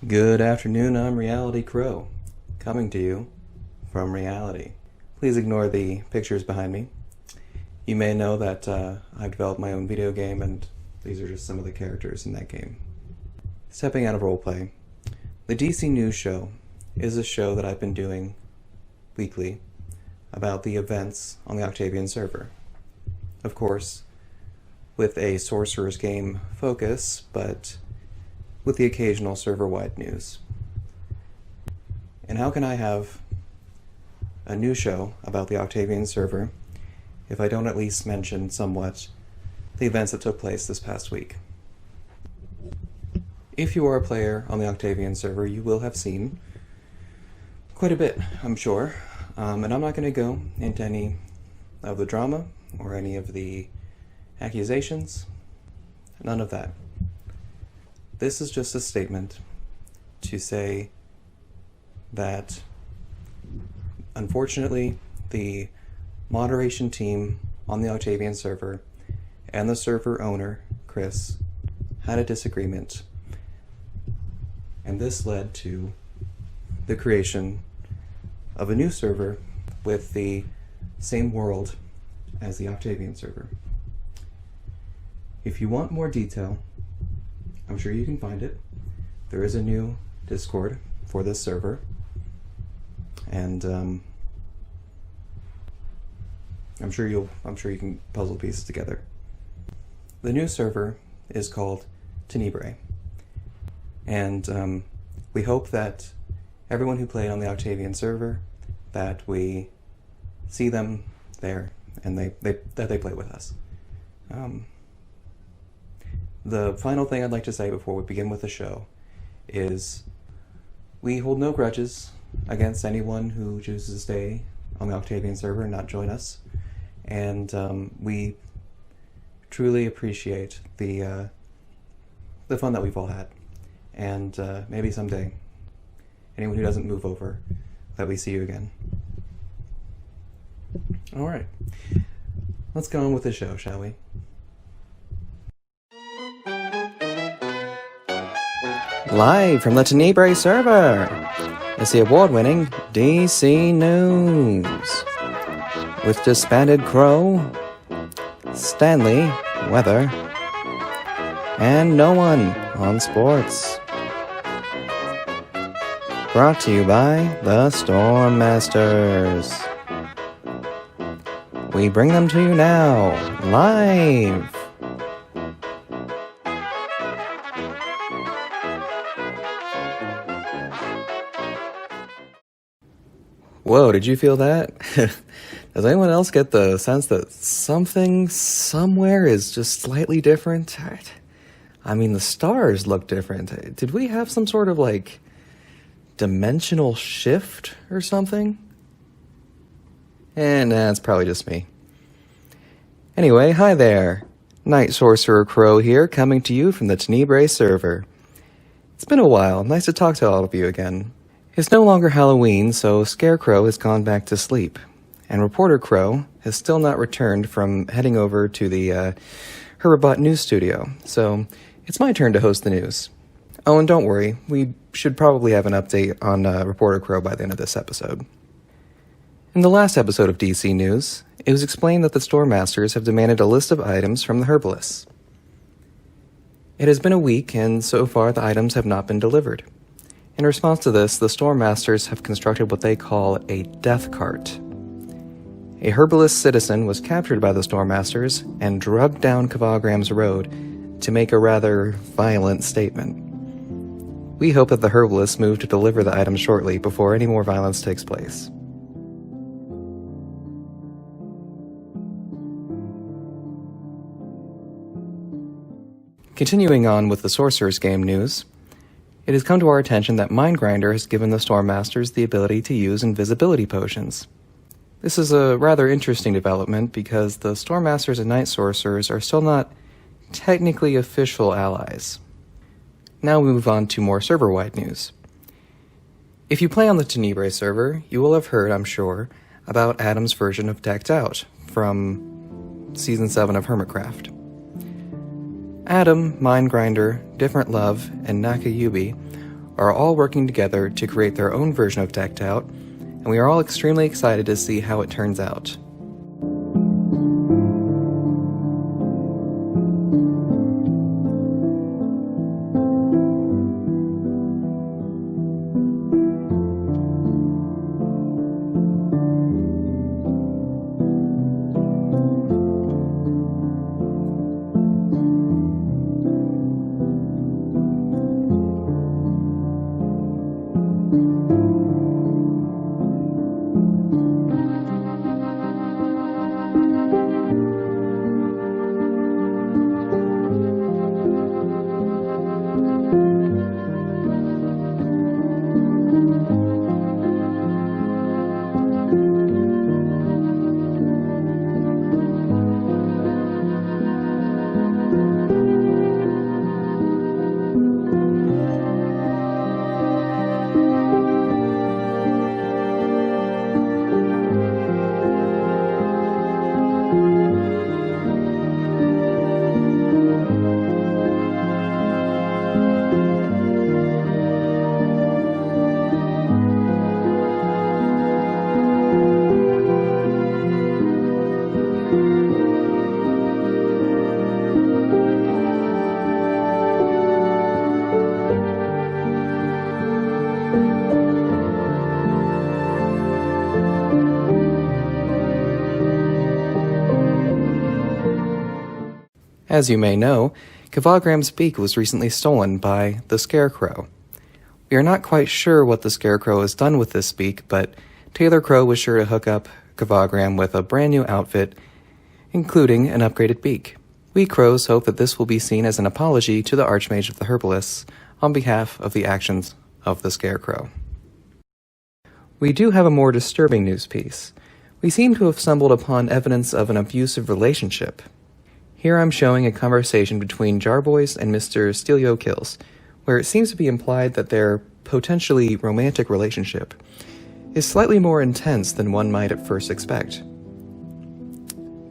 Good afternoon, I'm Reality Crow, coming to you from reality. Please ignore the pictures behind me. You may know that I've developed my own video game, and these are just some of the characters in that game. Stepping out of roleplay, the DC News Show is a show that I've been doing weekly about the events on the Octavian server. Of course, with a Sorcerer's Game focus, but with the occasional server-wide news. And how can I have a new show about the Octavian server if I don't at least mention somewhat the events that took place this past week? If you are a player on the Octavian server, you will have seen quite a bit, I'm sure. And I'm not going to go into any of the drama or any of the accusations. None of that. This is just a statement to say that, unfortunately, the moderation team on the Octavian server and the server owner, Chris, had a disagreement, and this led to the creation of a new server with the same world as the Octavian server. If you want more detail, I'm sure you can find it. There is a new Discord for this server, and I'm sure you can puzzle pieces together. The new server is called Tenebrae, and we hope that everyone who played on the Octavian server, that we see them there and that they play with us. The final thing I'd like to say before we begin with the show is we hold no grudges against anyone who chooses to stay on the Octavian server and not join us, and we truly appreciate the fun that we've all had, and maybe someday anyone who doesn't move over, that we see you again. Alright, let's go on with the show, shall we? Live from the Tenebrae server, it's the award-winning DC News. With disbanded Crow, Stanley, Weather, and no one on sports. Brought to you by the Storm Masters. We bring them to you now, live. Whoa, did you feel that? Does anyone else get the sense that something somewhere is just slightly different? I mean, the stars look different. Did we have some sort of, dimensional shift or something? And it's probably just me. Anyway, hi there. Night Sorcerer Crow here, coming to you from the Tenebrae server. It's been a while. Nice to talk to all of you again. It's no longer Halloween, so Scarecrow has gone back to sleep, and Reporter Crow has still not returned from heading over to the Herbert News Studio, so it's my turn to host the news. Oh, and don't worry, we should probably have an update on Reporter Crow by the end of this episode. In the last episode of DC News, it was explained that the Storm Masters have demanded a list of items from the herbalists. It has been a week, and so far the items have not been delivered. In response to this, the Storm Masters have constructed what they call a death cart. A herbalist citizen was captured by the Storm Masters and drugged down Kavagram's road to make a rather violent statement. We hope that the herbalists move to deliver the items shortly before any more violence takes place. Continuing on with the Sorcerer's Game news, it has come to our attention that Mindgrinder has given the Storm Masters the ability to use invisibility potions. This is a rather interesting development because the Storm Masters and Night Sorcerers are still not technically official allies. Now we move on to more server-wide news. If you play on the Tenebrae server, you will have heard, I'm sure, about Adam's version of Decked Out from Season 7 of Hermitcraft. Adam, Mindgrinder, Different Love, and Nakayubi are all working together to create their own version of Decked Out, and we are all extremely excited to see how it turns out. As you may know, Kvagram's beak was recently stolen by the Scarecrow. We are not quite sure what the Scarecrow has done with this beak, but Taylor Crow was sure to hook up Kvagram with a brand new outfit, including an upgraded beak. We crows hope that this will be seen as an apology to the Archmage of the Herbalists on behalf of the actions of the Scarecrow. We do have a more disturbing news piece. We seem to have stumbled upon evidence of an abusive relationship. Here I'm showing a conversation between Jarboys and Mr. Steelio Kills, where it seems to be implied that their potentially romantic relationship is slightly more intense than one might at first expect.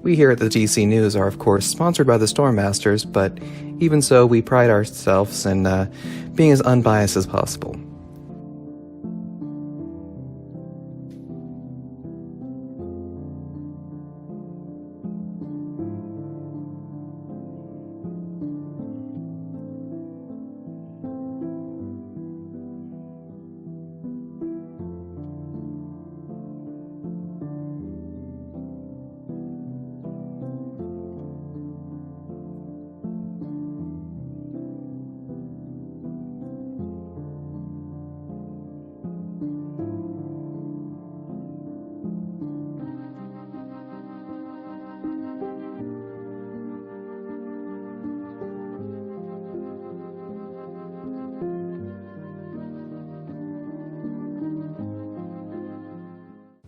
We here at the DC News are of course sponsored by the Stormmasters, but even so we pride ourselves in being as unbiased as possible.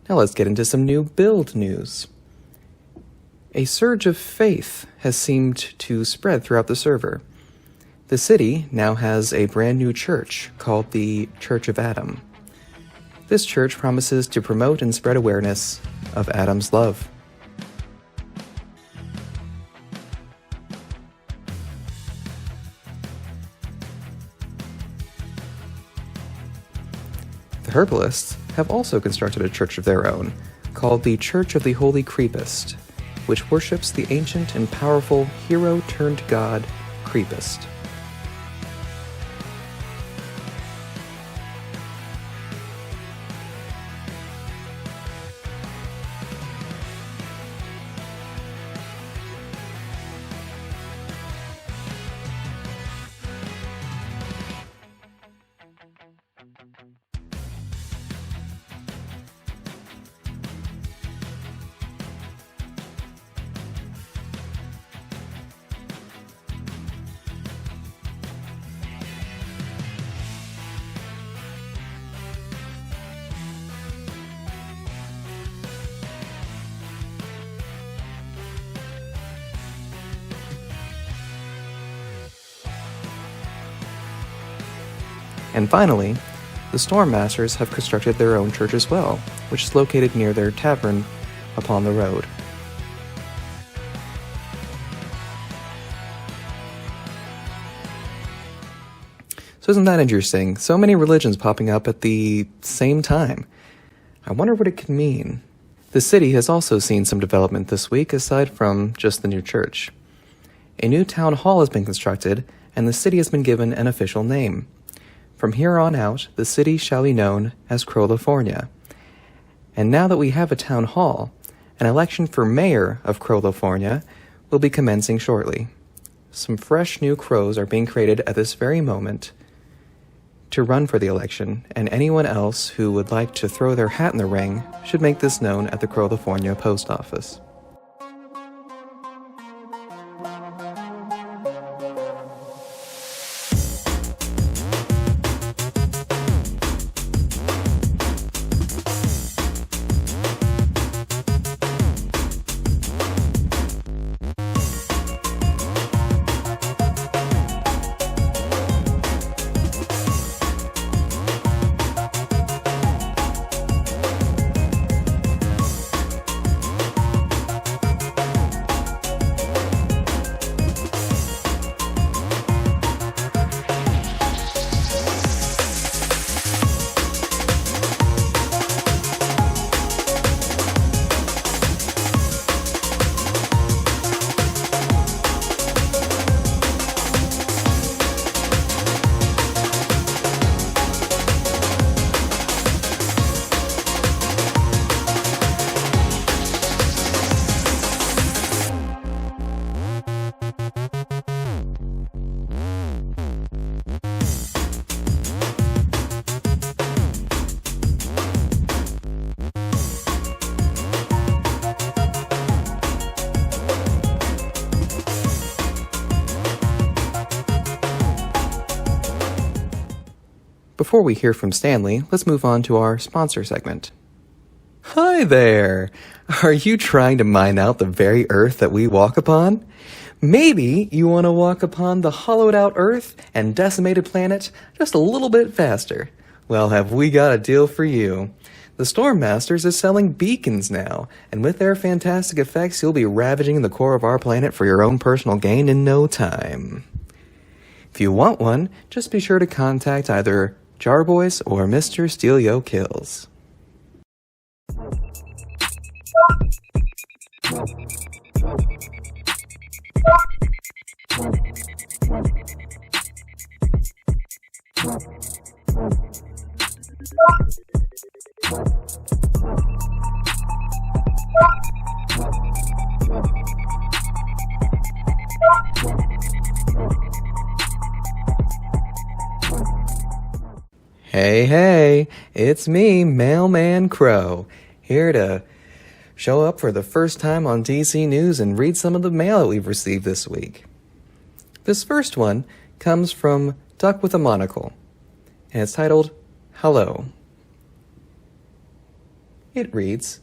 Now let's get into some new build news. A surge of faith has seemed to spread throughout the server. The city now has a brand new church called the Church of Adam. This church promises to promote and spread awareness of Adam's love. The Herbalists have also constructed a church of their own, called the Church of the Holy Creepist, which worships the ancient and powerful hero-turned-god Creepist. And finally, the Stormmasters have constructed their own church as well, which is located near their tavern upon the road. So isn't that interesting? So many religions popping up at the same time. I wonder what it could mean. The city has also seen some development this week aside from just the new church. A new town hall has been constructed, and the city has been given an official name. From here on out, the city shall be known as California. And now that we have a town hall, an election for mayor of California will be commencing shortly. Some fresh new crows are being created at this very moment to run for the election, and anyone else who would like to throw their hat in the ring should make this known at the California post office. Before we hear from Stanley, let's move on to our sponsor segment. Hi there! Are you trying to mine out the very earth that we walk upon? Maybe you want to walk upon the hollowed out earth and decimated planet just a little bit faster. Well, have we got a deal for you. The Storm Masters is selling beacons now, and with their fantastic effects, you'll be ravaging the core of our planet for your own personal gain in no time. If you want one, just be sure to contact either Jarboys or Mr. Steelio Kills. Hey, it's me, Mailman Crow, here to show up for the first time on DC News and read some of the mail that we've received this week. This first one comes from Duck with a Monocle, and it's titled, Hello. It reads,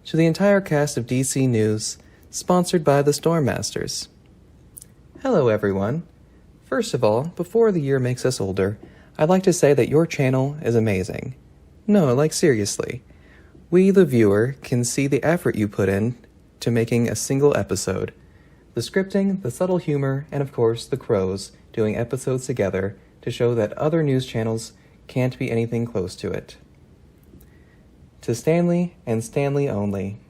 to the entire cast of DC News, sponsored by the Storm Masters. Hello everyone. First of all, before the year makes us older, I'd like to say that your channel is amazing. No, like seriously. We, the viewer, can see the effort you put in to making a single episode. The scripting, the subtle humor, and of course the crows doing episodes together to show that other news channels can't be anything close to it. To Stanley and Stanley only.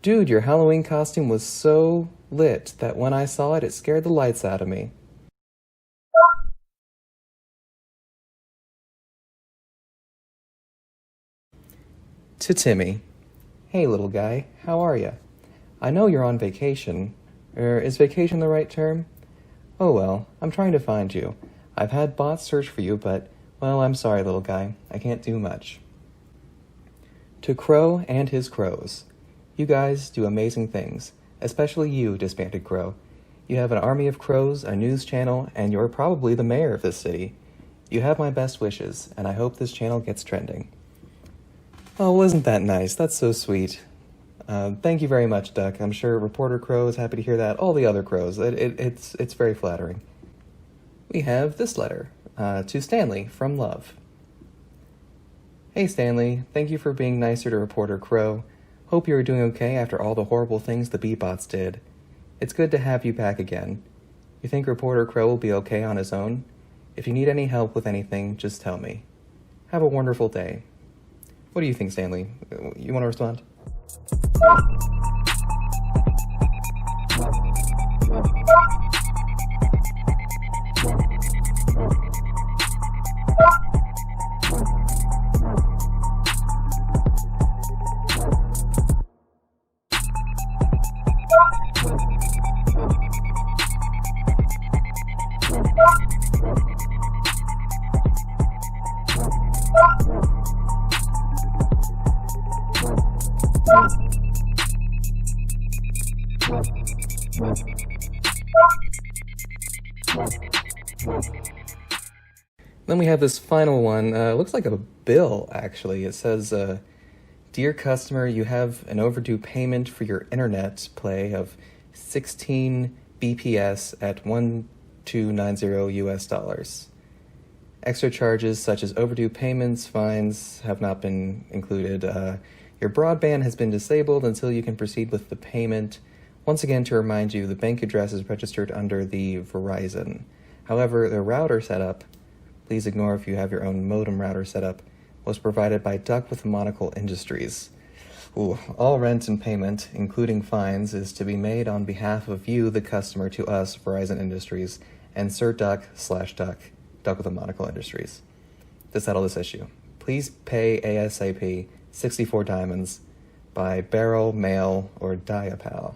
Dude, your Halloween costume was so lit that when I saw it, it scared the lights out of me. To Timmy. Hey little guy, how are ya? I know you're on vacation. Is vacation the right term? Oh well, I'm trying to find you. I've had bots search for you, but, well, I'm sorry little guy. I can't do much. To Crow and his crows. You guys do amazing things, especially you, Disbanded Crow. You have an army of crows, a news channel, and you're probably the mayor of this city. You have my best wishes, and I hope this channel gets trending. Oh, wasn't that nice? That's so sweet. Thank you very much, Duck. I'm sure Reporter Crow is happy to hear that. All the other crows. It's very flattering. We have this letter to Stanley from Love. Hey Stanley, thank you for being nicer to Reporter Crow. Hope you are doing okay after all the horrible things the Beatz did. It's good to have you back again. You think Reporter Crow will be okay on his own? If you need any help with anything, just tell me. Have a wonderful day. What do you think, Stanley? You want to respond? Then we have this final one. Looks like a bill, actually. It says, Dear customer, you have an overdue payment for your internet play of 16 BPS at $1290 US. Extra charges such as overdue payments, fines have not been included. Your broadband has been disabled until you can proceed with the payment. Once again, to remind you, the bank address is registered under the Verizon. However, the router setup, please ignore if you have your own modem router setup, was provided by Duck with a Monocle Industries. All rent and payment, including fines, is to be made on behalf of you, the customer, to us, Verizon Industries, and Sir Duck/Duck, Duck with a Monocle Industries. To settle this issue, please pay ASAP 64 diamonds by barrel, mail, or Diapal.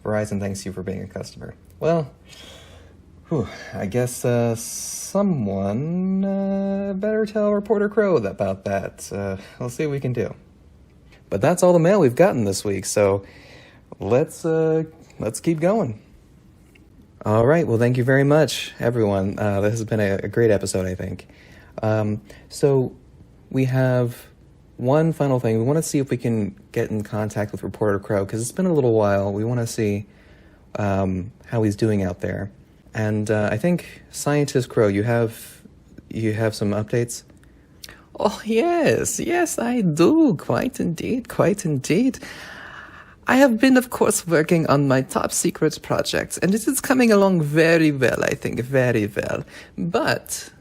Verizon thanks you for being a customer. Well, I guess someone better tell Reporter Crow about that. We'll see what we can do. But that's all the mail we've gotten this week, so let's keep going. All right, well, thank you very much, everyone. This has been a great episode, I think. So we have one final thing. We want to see if we can get in contact with Reporter Crow, because it's been a little while. We want to see how he's doing out there. And I think, Scientist Crow, you have some updates? Oh, yes, I do. Quite indeed. I have been, of course, working on my top secret project, and it is coming along very well, I think, very well. But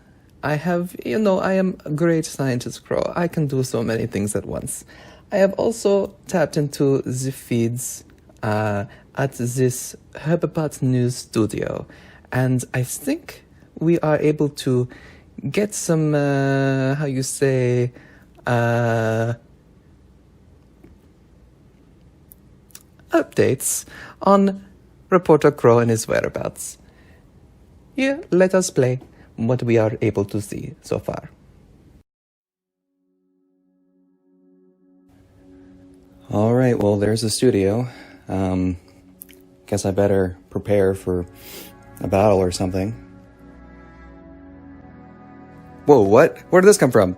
I am a great Scientist Crow. I can do so many things at once. I have also tapped into the feeds at this Herbapot News studio, and I think we are able to get some, updates on Reporter Crow and his whereabouts. Here, let us play what we are able to see so far. All right, well, there's the studio. Guess I better prepare for a battle or something. Whoa, what? Where did this come from?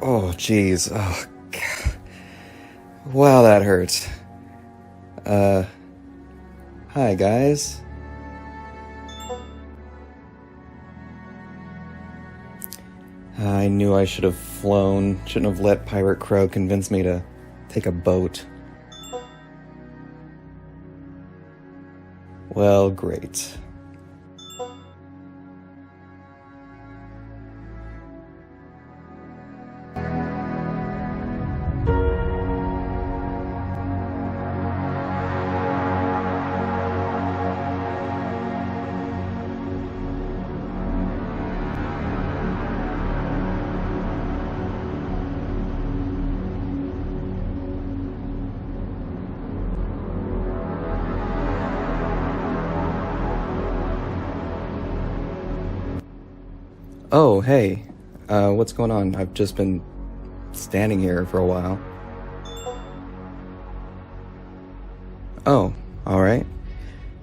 Oh, jeez. Oh, God. Wow, that hurts. Hi, guys. I knew I should have flown. Shouldn't have let Pirate Crow convince me to take a boat. Well, great. Oh, hey. What's going on? I've just been standing here for a while. Oh, alright.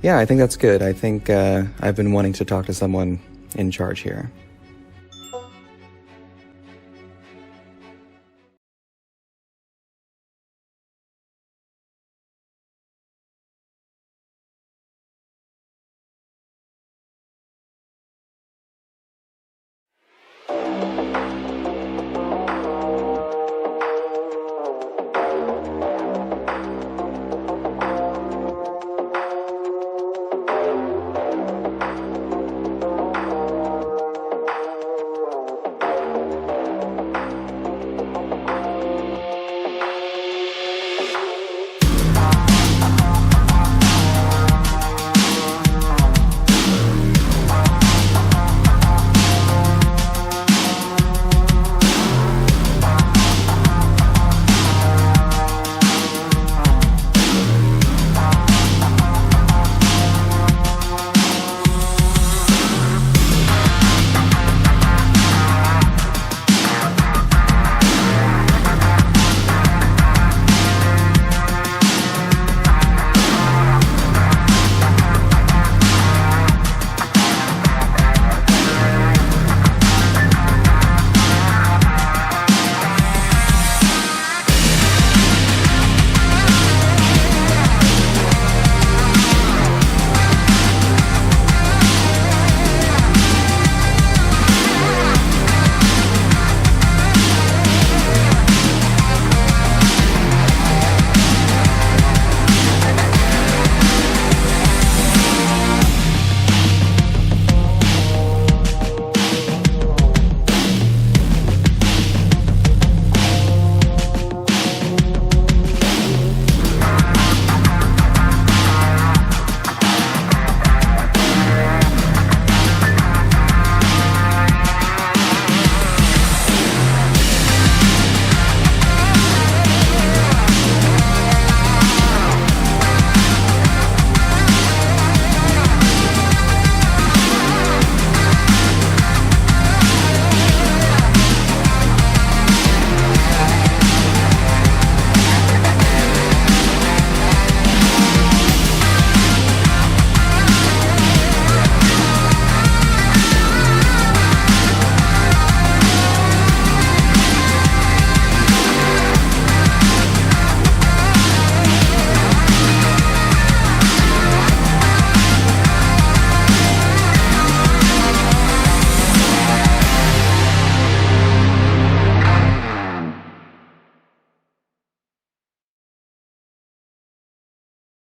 Yeah, I think that's good. I think I've been wanting to talk to someone in charge here.